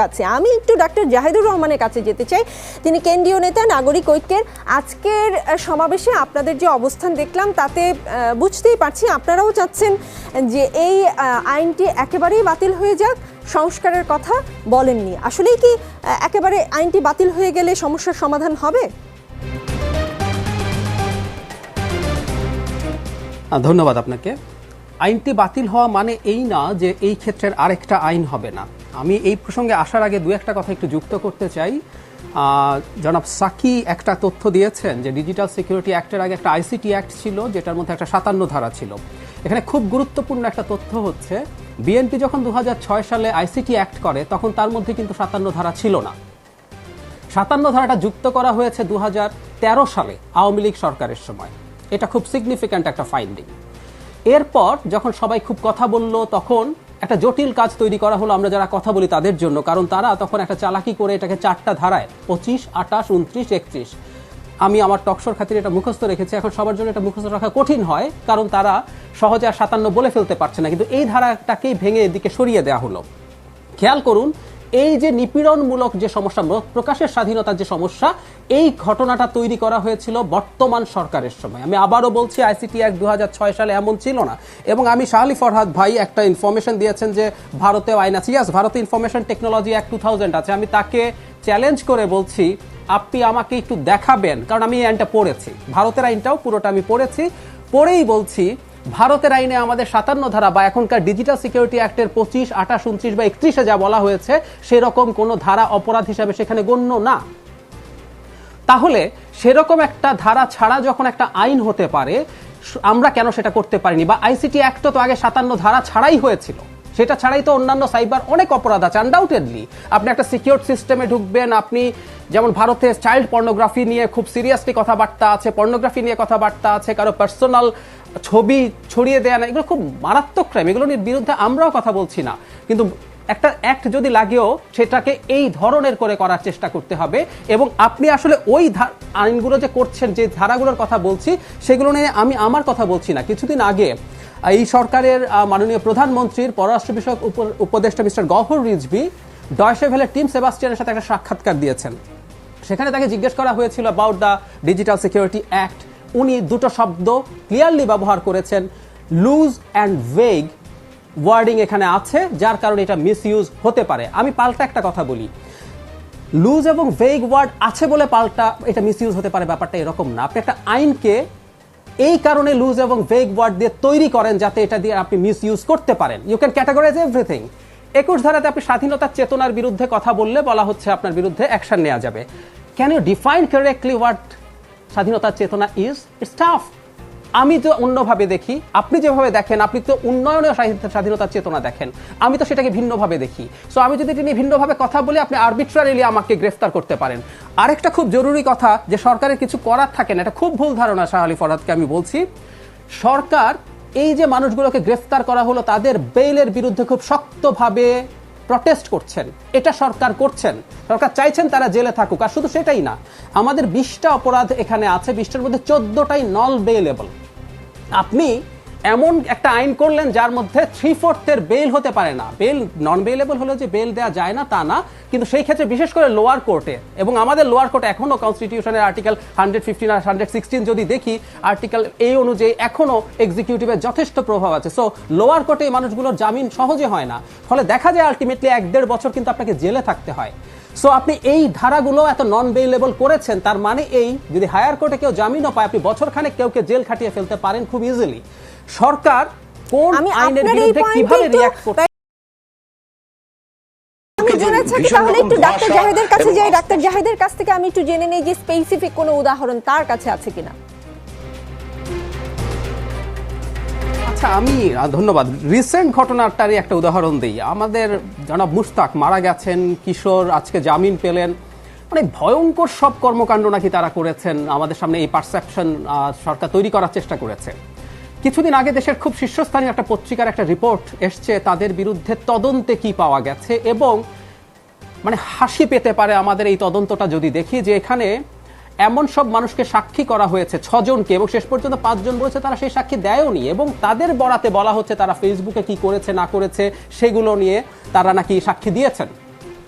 আছে। আমি একটু ডাক্তার জাহিদুর রহমানের কাছে যেতে চাই। তিনি কেন্দ্রীয় নেতা, নাগরিক ঐক্যের। আজকের সমাবেশে আপনাদের যে অবস্থান দেখলাম তাতে বুঝতেই পারছি আপনারাও চাচ্ছেন যে এই আইনটি একেবারেই বাতিল হয়ে যাক, সংস্কারের কথা বলেননি। আসলেই কি একেবারে আইনটি বাতিল হয়ে গেলে সমস্যার সমাধান হবে? ধন্যবাদ আপনাকে। আইনটি বাতিল হওয়া মানে এই না যে এই ক্ষেত্রের আরেকটা আইন হবে না। আমি এই প্রসঙ্গে আসার আগে দু একটা কথা একটু যুক্ত করতে চাই। জনাব সাকি একটা তথ্য দিয়েছেন যে ডিজিটাল সিকিউরিটি অ্যাক্টের আগে একটা আইসিটি অ্যাক্ট ছিল, যেটার মধ্যে একটা 57 ধারা ছিল। এখানে খুব গুরুত্বপূর্ণ একটা তথ্য হচ্ছে, বিএনপি যখন 2006 সালে আইসিটি অ্যাক্ট করে তখন তার মধ্যে কিন্তু 57 ধারা ছিল না। 57 ধারাটা যুক্ত করা হয়েছে 2013 সালে আওয়ামী লীগ সরকারের সময়। এটা খুব সিগনিফিক্যান্ট একটা ফাইন্ডিং। এরপর যখন সবাই খুব কথা বলল, তখন একটা জটিল কাজ তৈরি করা হলো আমরা যারা কথা বলি তাদের জন্য, কারণ তারা তখন একটা চালাকি করে এটাকে 4টা ধারায় 25, 28, 29, 31 আমি আমার টকশোর খাতিরে এটা মুখস্থ রেখেছি। এখন সবার জন্য এটা মুখস্থ রাখা কঠিন হয়, কারণ তারা সহজে আর 57 বলে ফেলতে পারছে না, কিন্তু এই ধারাটাকেই ভেঙে এদিকে সরিয়ে দেওয়া হলো। খেয়াল করুন, এই যে নিপীড়নমূলক যে সমস্যা, প্রকাশের স্বাধীনতার যে সমস্যা, এই ঘটনাটা তৈরি করা হয়েছিল বর্তমান সরকারের সময়। আমি আবারও বলছি, আইসিটি অ্যাক্ট 2006 সালে এমন ছিল না। এবং আমি শাহ আলী ফরহাদ ভাই একটা ইনফরমেশন দিয়েছেন যে ভারতেও আইন আছে। ইয়াস, ভারতে ইনফরমেশন টেকনোলজি অ্যাক্ট 2000 আছে। আমি তাকে চ্যালেঞ্জ করে বলছি, আপনি আমাকে একটু দেখাবেন, কারণ আমি এই আইনটা পড়েছি, ভারতের আইনটাও পুরোটা আমি পড়েছি। পড়েই বলছি, ভারতের আইনে আমাদের 57 ধারা বা এখনকার ডিজিটাল সিকিউরিটি অ্যাক্টের 25, 28, 29 বা 31-এ যা বলা হয়েছে সেরকম কোনো ধারা অপরাধ হিসাবে সেখানে গণ্য না। তাহলে সেরকম একটা ধারা ছাড়া যখন একটা আইন হতে পারে, আমরা কেন সেটা করতে পারিনি? বা আইসিটি অ্যাক্টও তো আগে 57 ধারা ছাড়াই হয়েছিল, সেটা ছাড়াই তো অন্যান্য সাইবার অনেক অপরাধ আছে আনডাউটেডলি। আপনি একটা সিকিউর সিস্টেমে ঢুকবেন, আপনি যেমন ভারতে চাইল্ড পর্নোগ্রাফি নিয়ে খুব সিরিয়াসলি কথাবার্তা আছে, পর্নোগ্রাফি নিয়ে কথাবার্তা আছে, কারো পার্সোনাল ছবি ছড়িয়ে দেয়া না, এগুলো খুব মারাত্মক ক্রাইম, এগুলোর বিরুদ্ধে আমরাও কথা বলছি না। কিন্তু একটা অ্যাক্ট যদি লাগেও সেটাকে এই ধরনের করে করার চেষ্টা করতে হবে। এবং আপনি আসলে ওই আইনগুলো যে করছেন, যে ধারাগুলোর কথা বলছি, সেগুলো নিয়ে আমি আমার কথা বলছি না। কিছুদিন আগে এই সরকারের মাননীয় প্রধানমন্ত্রীর পররাষ্ট্র বিষয়ক উপদেষ্টা mister Gowher Rizvi Deutsche Welle Tim সেবাস্টিয়ানের সাথে একটা সাক্ষাৎকার দিয়েছেন। সেখানে তাকে জিজ্ঞেস করা হয়েছিল about the digital security act. উনি দুটো শব্দ ক্লিয়ারলি ব্যবহার করেছেন, লুজ অ্যান্ড ভেগ ওয়ার্ডিং এখানে আছে, যার কারণে এটা মিসইউজ হতে পারে। আমি পাল্টা একটা কথা বলি, লুজ এবং ভেগ ওয়ার্ড আছে বলে পাল্টা এটা মিসইউজ হতে পারে, ব্যাপারটা এরকম না। আপনি একটা আইনকে এই কারণে লুজ এবং ভেগ ওয়ার্ড দিয়ে তৈরি করেন যাতে এটা দিয়ে আপনি মিসইউজ করতে পারেন। You can categorise everything. 21 ধারাতে আপনি স্বাধীনতার চেতনার বিরুদ্ধে কথা বললে বলা হচ্ছে আপনার বিরুদ্ধে অ্যাকশন নেওয়া যাবে। Can you define correctly what স্বাধীনতার চেতনা ইজ? It's tough. আমি তো অন্যভাবে দেখি, আপনি যেভাবে দেখেন, আপনি তো উন্নয়নের স্বাধীনতার চেতনা দেখেন, আমি তো সেটাকে ভিন্নভাবে দেখি। সো আমি যদি তিনি ভিন্নভাবে কথা বলি, আপনি আরবিট্রারিলি আমাকে গ্রেফতার করতে পারেন। আরেকটা খুব জরুরি কথা, যে সরকারের কিছু করার থাকে না, এটা খুব ভুল ধারণা। শাহ আলী ফরহাদকে আমি বলছি, সরকার এই যে মানুষগুলোকে গ্রেফতার করা হলো তাদের বেইলের বিরুদ্ধে খুব শক্তভাবে প্রটেস্ট করছেন। এটা সরকার করছেন, সরকার চাইছেন তারা জেলে থাকুক। আর শুধু সেটাই না, আমাদের 20টা অপরাধ এখানে আছে, 20টার মধ্যে 14টাই নন বেইলেবল। আপনি এমন একটা আইন করলেন যার মধ্যে 3/4 বেইল হতে পারে না। বেইল নন বেইলেবল হলে যে বেইল দেওয়া যায় না তা না, কিন্তু সেই ক্ষেত্রে বিশেষ করে লোয়ার কোর্টে, এবং আমাদের লোয়ার কোর্টে এখনো কনস্টিটিউশনের আর্টিকেল 115 আর 116 যদি দেখি, আর্টিকেল এই অনুযায়ী এখনো এক্সিকিউটিভের যথেষ্ট প্রভাব আছে। সো লোয়ার কোর্টে এই মানুষগুলোর জামিন সহজে হয় না, ফলে দেখা যায় আলটিমেটলি 1-1.5 বছর কিন্তু আপনাকে জেলে থাকতে হয়। সো আপনি এই ধারাগুলো এত নন বেইলেবল করেছেন, তার মানে এই, যদি হায়ার কোর্টে কেউ জামিনও পায়, আপনি বছরখানেক কেউকে জেল খাটিয়ে ফেলতে পারেন খুব ইজিলি। সরকার কোন আইনের বিরুদ্ধে কিভাবে রিঅ্যাক্ট করবে? আমি জানার চাই, তাহলে একটু ডাক্তার জাহিদের কাছে যাই। ডাক্তার জাহিদের কাছ থেকে আমি একটু জেনে নেই যে স্পেসিফিক কোনো উদাহরণ তার কাছে আছে কিনা। আচ্ছা, আমি ধন্যবাদ। রিসেন্ট ঘটনাটারই একটা উদাহরণ দিই। আমাদের জনাব মুশতাক মারা গেছেন, কিশোর আজকে জামিন পেলেন। মানে ভয়ঙ্কর সব কর্মকাণ্ড নাকি তারা করেছেন, আমাদের সামনে এই পারসেপশন সরকার তৈরি করার চেষ্টা করেছে। কিছুদিন আগে দেশের খুব শীর্ষস্থানীয় একটা পত্রিকার একটা রিপোর্ট এসছে, তাদের বিরুদ্ধে তদন্তে কি পাওয়া গেছে। এবং মানে হাসি পেতে পারে আমাদের এই তদন্তটা যদি দেখি, যে এখানে এমন সব মানুষকে সাক্ষী করা হয়েছে 6 জনকে, এবং শেষ পর্যন্ত 5 জন বলেছে তারা সেই সাক্ষী দেয়ওনি, এবং তাদের বরাতে বলা হচ্ছে তারা ফেসবুকে কি করেছে না করেছে সেগুলো নিয়ে তারা নাকি সাক্ষী দিয়েছেন।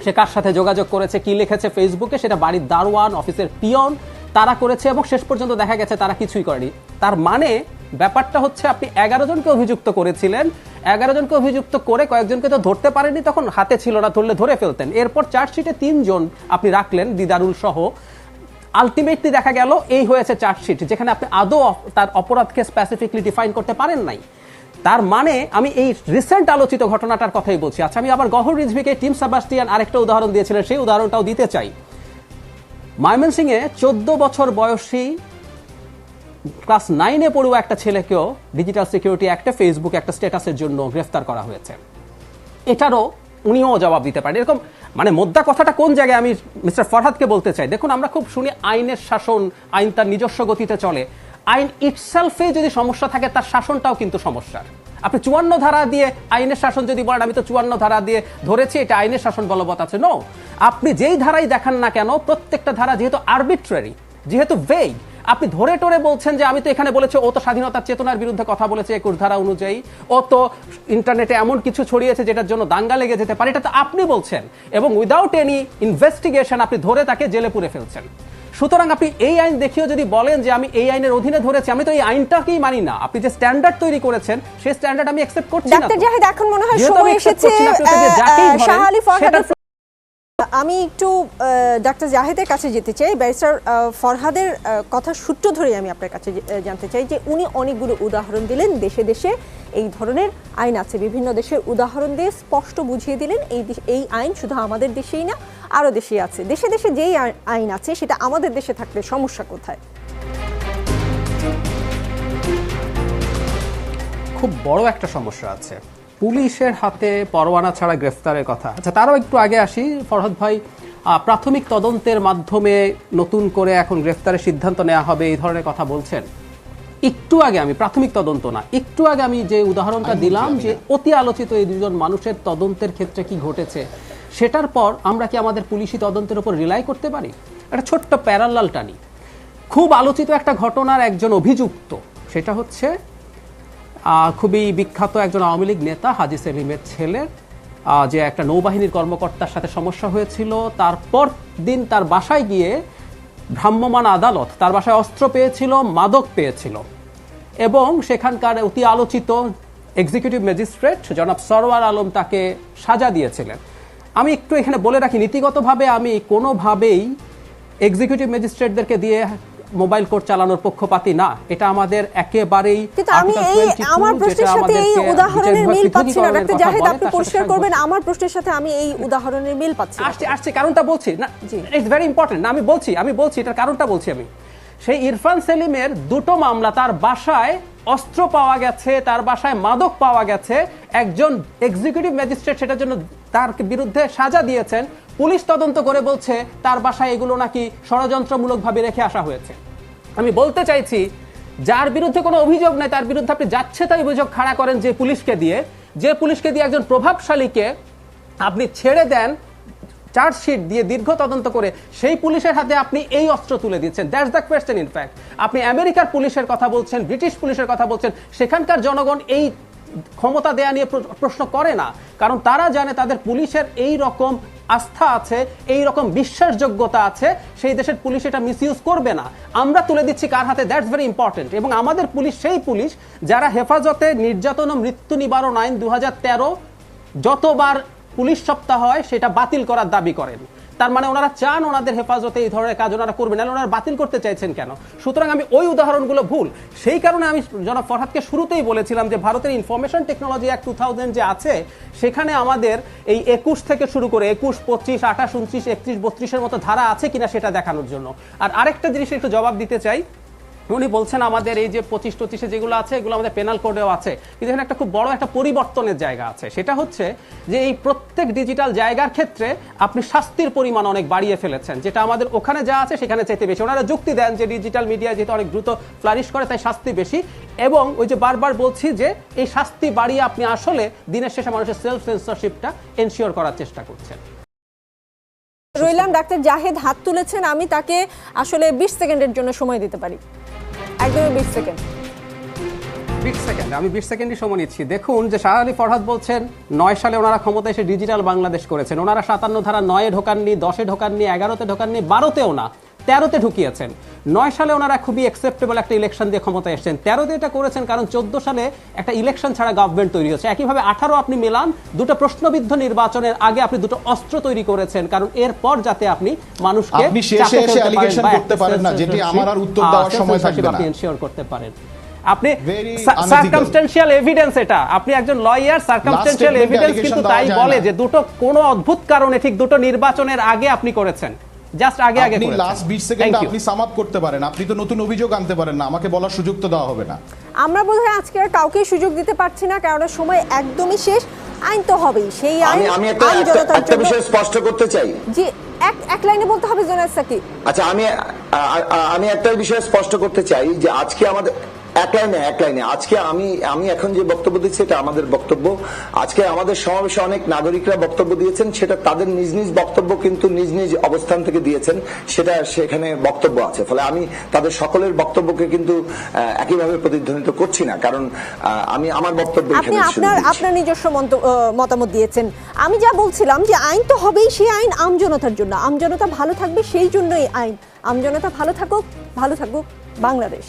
সে কার সাথে যোগাযোগ করেছে, কি লিখেছে ফেসবুকে, সেটা বাড়ির দারোয়ান, অফিসের পিয়ন তারা করেছে, এবং শেষ পর্যন্ত দেখা গেছে তারা কিছুই করেনি। তার মানে ব্যাপারটা হচ্ছে আপনি 11 জনকে অভিযুক্ত করেছিলেন, 11 জনকে অভিযুক্ত করে কয়েকজনকে তো ধরতে পারেননি, তখন হাতে ছিল না, ধরলে ধরে ফেলতেন। এরপর চার্জশিটে 3 জন আপনি রাখলেন, দিদারুল সহ। আলটিমেটলি দেখা গেল এই হয়েছে চার্জশিট, যেখানে আপনি আদৌ তার অপরাধকে স্পেসিফিকলি ডিফাইন করতে পারেন নাই। তার মানে আমি এই রিসেন্ট আলোচিত ঘটনাটার কথাই বলছি। আচ্ছা, আমি আবার গহর রিজভিকে টিম সেবাস্টিয়ান আরেকটা উদাহরণ দিয়েছিলেন, সেই উদাহরণটাও দিতে চাই। ময়মনসিংহে 14 বছর বয়সী ক্লাস 9-এ পড়ুয়া একটা ছেলেকেও ডিজিটাল সিকিউরিটি অ্যাক্টে ফেসবুকে একটা স্ট্যাটাসের জন্য গ্রেফতার করা হয়েছে। এটারও উনিও জবাব দিতে পারেন। এরকম মানে মোদ্দা কথাটা কোন জায়গায় আমি মিস্টার ফরহাদকে বলতে চাই, দেখুন আমরা খুব শুনি আইনের শাসন, আইন তার নিজস্ব গতিতে চলে। আইন ইটসেলফে যদি সমস্যা থাকে, তার শাসনটাও কিন্তু সমস্যার। আপনি 54 ধারা দিয়ে আইনের শাসন যদি বলেন, আমি তো 54 ধারা দিয়ে ধরেছি, এটা আইনের শাসন বলবৎ আছে, নো। আপনি যেই ধারাই দেখান না কেন, প্রত্যেকটা ধারা যেহেতু আরবিট্রারি, যেহেতু ভেগ, আপনি ধরে টরে বলছেন যে আমি তো এখানে বলেছি ও তো স্বাধীনতার চেতনার বিরুদ্ধে কথা বলেছে 21 ধারা অনুযায়ী, ও তো ইন্টারনেটে এমন কিছু ছড়িয়েছে যেটার জন্য দাঙ্গা লেগে যেতে পারে, এটা তো আপনি বলছেন, এবং উইদাউট এনি ইনভেস্টিগেশন আপনি ধরে তাকে জেলে পুরে ফেলছেন। সুতরাং আপনি এই আইন দেখিয়েও যদি বলেন যে আমি এই আইনের অধীনে ধরেছি, আমি তো এই আইনটাকেই মানি না। আপনি যে স্ট্যান্ডার্ড তৈরি করেছেন সেই স্ট্যান্ডার্ড আমি অ্যাকসেপ্ট করছি না। ডাক্তার জাহিদ, এখন মনে হয় সময় এসেছে শাহ আলী ফরহাদের। আমি একটু ডাক্তার জাহিদের কাছে যেতে চাই। ব্যারিস্টার ফরহাদের কথা সূত্র ধরে আমি আপনার কাছে জানতে চাই যে উনি অনেকগুলো উদাহরণ দিলেন, দেশে দেশে এই ধরনের আইন আছে, বিভিন্ন দেশের উদাহরণ দিয়ে স্পষ্ট বুঝিয়ে দিলেন এই আইন শুধু আমাদের দেশেই না, আরও দেশে আছে। দেশে দেশে যেই আইন আছে সেটা আমাদের দেশে থাকলে সমস্যা কোথায়? খুব বড় একটা সমস্যা আছে। পুলিশের হাতে পরোয়ানা ছাড়া গ্রেফতারের কথা। আচ্ছা, তারও একটু আগে আসি ফরহাদ ভাই। প্রাথমিক তদন্তের মাধ্যমে নতুন করে এখন গ্রেফতারের সিদ্ধান্ত নেওয়া হবে, এই ধরনের কথা বলছেন। একটু আগে আমি প্রাথমিক তদন্ত না, একটু আগে আমি যে উদাহরণটা দিলাম যে অতি আলোচিত এই দুজন মানুষের তদন্তের ক্ষেত্রে কি ঘটেছে, সেটার পর আমরা কি আমাদের পুলিশি তদন্তের উপর রিলাই করতে পারি? একটা ছোট্ট প্যারালাল টানি। খুব আলোচিত একটা ঘটনার একজন অভিযুক্ত, সেটা হচ্ছে খুবই বিখ্যাত একজন আওয়ামী লীগ নেতা হাজী সেলিমের ছেলের যে একটা নৌবাহিনীর কর্মকর্তার সাথে সমস্যা হয়েছিল। তারপর দিন তার বাসায় গিয়ে ভ্রাম্যমাণ আদালত তার বাসায় অস্ত্র পেয়েছিল, মাদক পেয়েছিল, এবং সেখানকার অতি আলোচিত এক্সিকিউটিভ ম্যাজিস্ট্রেট জনাব সরওয়ার আলম তাকে সাজা দিয়েছিলেন। আমি একটু এখানে বলে রাখি, নীতিগতভাবে আমি কোনোভাবেই এক্সিকিউটিভ ম্যাজিস্ট্রেটদেরকে দিয়ে মোবাইল কোর্ট চালানোর পক্ষপাতী না, এটা আমাদের একেবারেই। কিন্তু আমি আমার প্রশ্নের সাথে এই উদাহরণের মিল পাচ্ছি না ডাক্তার জাহিদ, আপনি পরিষ্কার করবেন। আমার প্রশ্নের সাথে আমি এই উদাহরণের মিল পাচ্ছি না। আসছে কারণটা বলছি না, ইটস ভেরি ইম্পর্টেন্ট। না, আমি বলছি এটার কারণটা বলছি। আমি সেই ইরফান সেলিমের দুটো মামলা, তার বাসায় অস্ত্র পাওয়া গেছে, তার বাসায় মাদক পাওয়া গেছে, একজন এক্সিকিউটিভ ম্যাজিস্ট্রেট সেটার জন্য তার বিরুদ্ধে সাজা দিয়েছেন। পুলিশ তদন্ত করে বলছে তার বাসায় এগুলো নাকি ষড়যন্ত্রমূলকভাবে রেখে আসা হয়েছে। আমি বলতে চাইছি, যার বিরুদ্ধে কোনো অভিযোগ নাই তার বিরুদ্ধে আপনি যাচ্ছে তাই অভিযোগ খাড়া করেন, যে পুলিশকে দিয়ে একজন প্রভাবশালীকে আপনি ছেড়ে দেন চার্জশিট দিয়ে দীর্ঘ তদন্ত করে, সেই পুলিশের হাতে আপনি এই অস্ত্র তুলে দিচ্ছেন। That's the question. ইনফ্যাক্ট আপনি আমেরিকার পুলিশের কথা বলছেন, ব্রিটিশ পুলিশের কথা বলছেন, সেখানকার জনগণ এই ক্ষমতা দেয়া নিয়ে প্রশ্ন করে না, কারণ তারা জানে তাদের পুলিশের এই রকম আস্থা আছে, এই রকম বিশ্বাসযোগ্যতা আছে, সেই দেশের পুলিশ এটা মিসইউজ করবে না। আমরা তুলে দিচ্ছি কার হাতে, দ্যাটস ভেরি ইম্পর্টেন্ট। এবং আমাদের পুলিশ সেই পুলিশ যারা হেফাজতে নির্যাতন ও মৃত্যু নিবারণ আইন 2013 যতবার পুলিশ সপ্তাহ হয় সেটা বাতিল করার দাবি করেন। তার মানে ওনারা চান ওনাদের হেফাজতে এই ধরনের কাজ ওনারা করবেন, না ওনারা বাতিল করতে চাইছেন কেন? সুতরাং আমি ওই উদাহরণগুলো ভুল। সেই কারণে আমি জনাব ফরহাদকে শুরুতেই বলেছিলাম যে ভারতের ইনফরমেশন টেকনোলজি অ্যাক্ট 2000 যে আছে, সেখানে আমাদের এই 21 থেকে শুরু করে 21, 25, 28, 29, 31, 32-এর মতো ধারা আছে কিনা সেটা দেখানোর জন্য। আর আরেকটা জিনিস একটু জবাব দিতে চাই। উনি বলছেন আমাদের এই যে 25-25 যেগুলো আছে এগুলো আমাদের পেনাল কোডেও আছে, কিন্তু এখানে একটা খুব বড় একটা পরিবর্তনের জায়গা আছে। সেটা হচ্ছে যে এই প্রত্যেক ডিজিটাল জায়গার ক্ষেত্রে আপনি শাস্তির পরিমাণ অনেক বাড়িয়ে ফেলেছেন, যেটা আমাদের ওখানে যা আছে সেখানে চাইতে বেশি। ওনারা যুক্তি দেন যে ডিজিটাল মিডিয়া যেহেতু অনেক দ্রুত ফ্লারিশ করে তাই শাস্তি বেশি, এবং ওই যে বারবার বলছি যে এই শাস্তি বাড়িয়ে আপনি আসলে দিনের শেষে মানুষের সেলফ সেন্সরশিপটা এনশিওর করার চেষ্টা করছেন। রইলাম ডাক্তার জাহিদ হাত তুলেছেন, আমি তাকে আসলে 20 সেকেন্ডের জন্য সময় দিতে পারি, একদমই 20 সেকেন্ড। আমি 20 সেকেন্ডই সময় নিচ্ছি। দেখুন যে শাহ আলী ফরহাদ বলছেন 9 সালে ওনারা ক্ষমতা এসে ডিজিটাল বাংলাদেশ করেছেন। ওনারা 57 ধারা 9-এ ঢোকাননি, 10-এ ঢোকাননি, 11-তে ঢোকাননি, 12-তেও না, 13-তে ঢুকিয়েছেন। 9 সালে ওনারা খুবই অ্যাকসেপ্টেবল একটা ইলেকশন দিয়ে ক্ষমতায় এসেছেন। 13-তে এটা করেছেন কারণ 14 সালে একটা ইলেকশন ছাড়া গভর্নমেন্ট তৈরি হচ্ছে। একইভাবে 18 আপনি মেলান, দুটো প্রশ্নবিদ্ধ নির্বাচনের আগে আপনি দুটো অস্ত্র তৈরি করেছেন, কারণ এরপর যাতে আপনি মানুষকে আপনি শেষে এসে অ্যালিগেশন করতে পারেন না, যেটি আমার আর উত্তর দেওয়ার সময় থাকবে না। আপনি এনশিওর করতে পারেন। আপনি Very সার্কামস্টেন্সিয়াল এভিডেন্স, এটা আপনি একজন লয়ার, সার্কামস্টেন্সিয়াল এভিডেন্স কিন্তু তাই বলে যে দুটো কোনো অদ্ভুত কারণে ঠিক দুটো নির্বাচনের আগে আপনি করেছেন, জাস্ট আগে আপনি করেছেন। লাস্ট 20 সেকেন্ড আপনি সাম আপ করতে পারেন, আপনি তো নতুন অভিযোগ আনতে পারেন না, আমাকে বলার সুযোগ তো দেওয়া হবে না। আমরা বোধহয় আজকে আর কাউকে সুযোগ দিতে পারছি না, কারণ সময় একদমই শেষ। আইন তো হবেই, সেই আইন আমি আইন জনতার একটা জন্য। বিষয় স্পষ্ট করতে চাই। জি, এক লাইনে বলতে হবে জোনায়েদ সাকি। আচ্ছা, আমি একটা বিষয় স্পষ্ট করতে চাই যে আজকে আমাদের এক লাইনে আজকে আমি এখন যে বক্তব্য দিচ্ছি এটা আমাদের বক্তব্য। আজকে আমাদের সমাবেশে অনেক নাগরিকরা বক্তব্য দিয়েছেন, সেটা তাদের নিজ নিজ বক্তব্য, কিন্তু নিজ নিজ অবস্থান থেকে দিয়েছেন, সেটা সেখানে বক্তব্য আছে। ফলে আমি তাদের সকলের বক্তব্যকে কিন্তু একইভাবে প্রতিধ্বনিত করছি না, কারণ আমি আমার বক্তব্য আপনি আপনার নিজস্ব মতামত দিয়েছেন। আমি যা বলছিলাম যে আইন তো হবেই, সেই আইন আমজনতার জন্য, আমজনতা ভালো থাকবে সেই জন্যই আইন। আমজনতা ভালো থাকুক, ভালো থাকুক বাংলাদেশ।